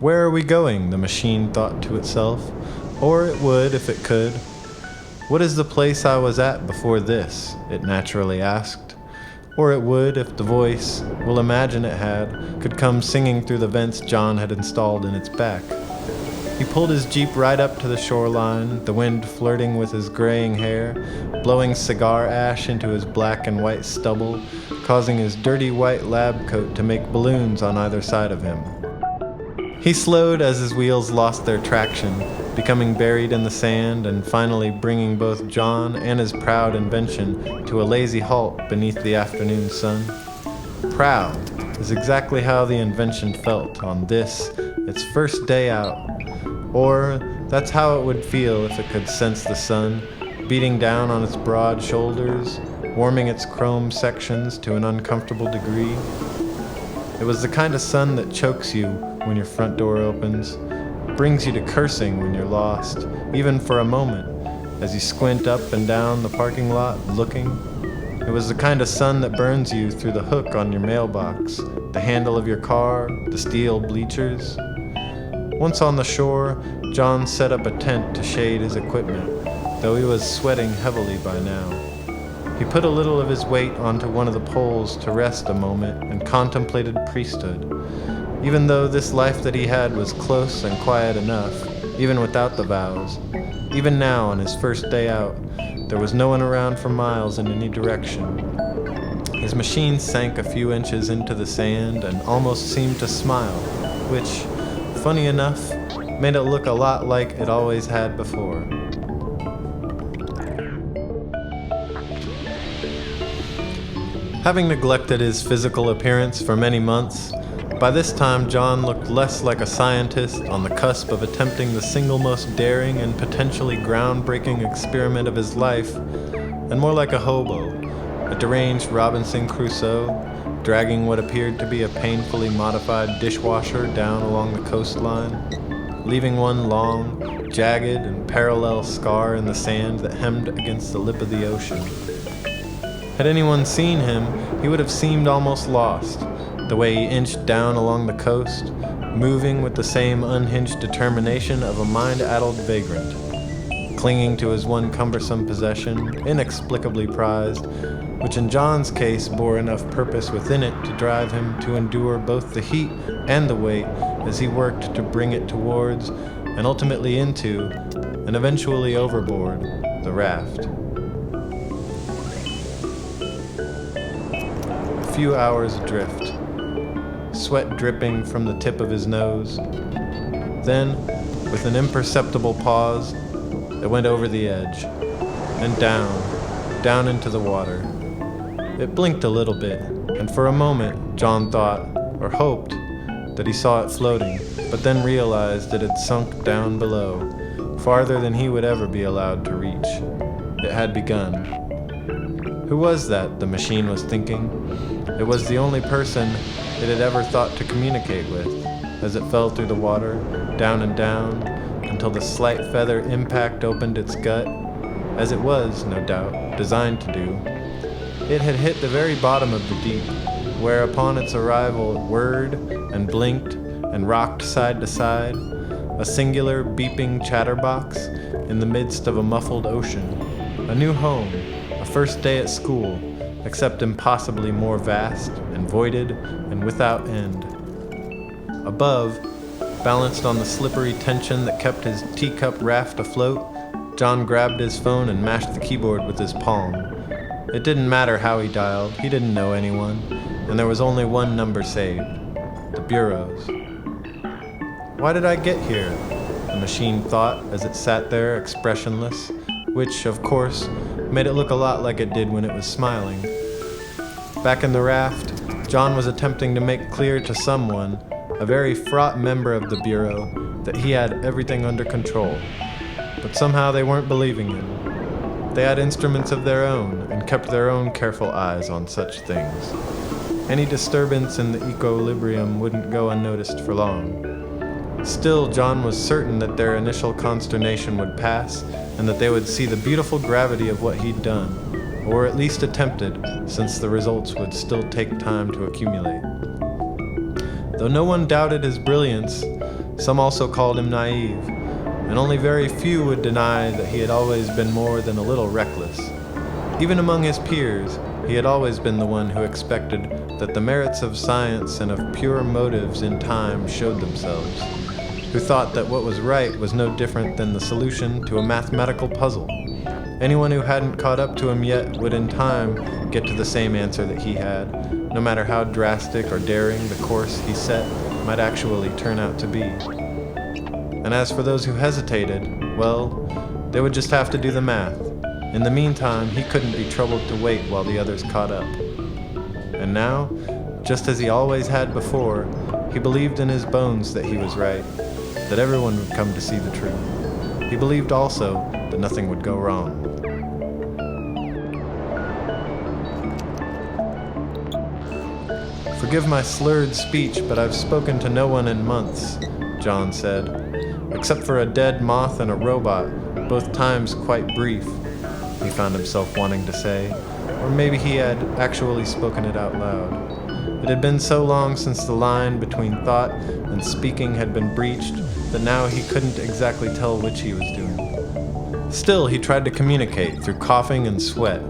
Where are we going? The machine thought to itself. Or it would if it could. What is the place I was at before this? It naturally asked. Or it would if the voice, we'll imagine it had, could come singing through the vents John had installed in its back. He pulled his Jeep right up to the shoreline, the wind flirting with his graying hair, blowing cigar ash into his black and white stubble, causing his dirty white lab coat to make balloons on either side of him. He slowed as his wheels lost their traction, becoming buried in the sand and finally bringing both John and his proud invention to a lazy halt beneath the afternoon sun. Proud is exactly how the invention felt on this, its first day out. Or that's how it would feel if it could sense the sun, beating down on its broad shoulders, warming its chrome sections to an uncomfortable degree. It was the kind of sun that chokes you when your front door opens, brings you to cursing when you're lost, even for a moment, as you squint up and down the parking lot looking. It was the kind of sun that burns you through the hook on your mailbox, the handle of your car, the steel bleachers. Once on the shore, John set up a tent to shade his equipment, though he was sweating heavily by now. He put a little of his weight onto one of the poles to rest a moment and contemplated priesthood. Even though this life that he had was close and quiet enough, even without the vows, even now on his first day out, there was no one around for miles in any direction. His machine sank a few inches into the sand and almost seemed to smile, which, funny enough, made it look a lot like it always had before. Having neglected his physical appearance for many months, by this time John looked less like a scientist on the cusp of attempting the single most daring and potentially groundbreaking experiment of his life, and more like a hobo, a deranged Robinson Crusoe, dragging what appeared to be a painfully modified dishwasher down along the coastline, leaving one long, jagged, and parallel scar in the sand that hemmed against the lip of the ocean. Had anyone seen him, he would have seemed almost lost, the way he inched down along the coast, moving with the same unhinged determination of a mind-addled vagrant, clinging to his one cumbersome possession, inexplicably prized, which in John's case bore enough purpose within it to drive him to endure both the heat and the weight as he worked to bring it towards, and ultimately into, and eventually overboard, the raft. A few hours adrift, sweat dripping from the tip of his nose. Then, with an imperceptible pause, it went over the edge, and down into the water. It blinked a little bit, and for a moment, John thought, or hoped, that he saw it floating, but then realized it had sunk down below, farther than he would ever be allowed to reach. It had begun. Who was that, the machine was thinking? It was the only person it had ever thought to communicate with, as it fell through the water, down and down, until the slight feather impact opened its gut, as it was, no doubt, designed to do. It had hit the very bottom of the deep, where upon its arrival it whirred and blinked and rocked side to side, a singular beeping chatterbox in the midst of a muffled ocean, a new home, a first day at school, except impossibly more vast and voided and without end. Above, balanced on the slippery tension that kept his teacup raft afloat, John grabbed his phone and mashed the keyboard with his palm. It didn't matter how he dialed, he didn't know anyone, and there was only one number saved, the Bureau's. Why did I get here? The machine thought as it sat there expressionless, which, of course, made it look a lot like it did when it was smiling. Back in the raft, John was attempting to make clear to someone, a very fraught member of the Bureau, that he had everything under control. But somehow they weren't believing him. They had instruments of their own and kept their own careful eyes on such things. Any disturbance in the equilibrium wouldn't go unnoticed for long. Still, John was certain that their initial consternation would pass and that they would see the beautiful gravity of what he'd done, or at least attempted, since the results would still take time to accumulate. Though no one doubted his brilliance, Some also called him naive, and only very few would deny that he had always been more than a little reckless. Even among his peers, he had always been the one who expected that the merits of science and of pure motives in time showed themselves, who thought that what was right was no different than the solution to a mathematical puzzle. Anyone who hadn't caught up to him yet would in time get to the same answer that he had, no matter how drastic or daring the course he set might actually turn out to be. And as for those who hesitated, well, they would just have to do the math. In the meantime, he couldn't be troubled to wait while the others caught up. And now, just as he always had before, he believed in his bones that he was right, that everyone would come to see the truth. He believed also that nothing would go wrong. "Forgive my slurred speech, but I've spoken to no one in months," John said. "Except for a dead moth and a robot, both times quite brief," he found himself wanting to say, or maybe he had actually spoken it out loud. It had been so long since the line between thought and speaking had been breached that now he couldn't exactly tell which he was doing. Still, he tried to communicate through coughing and sweat,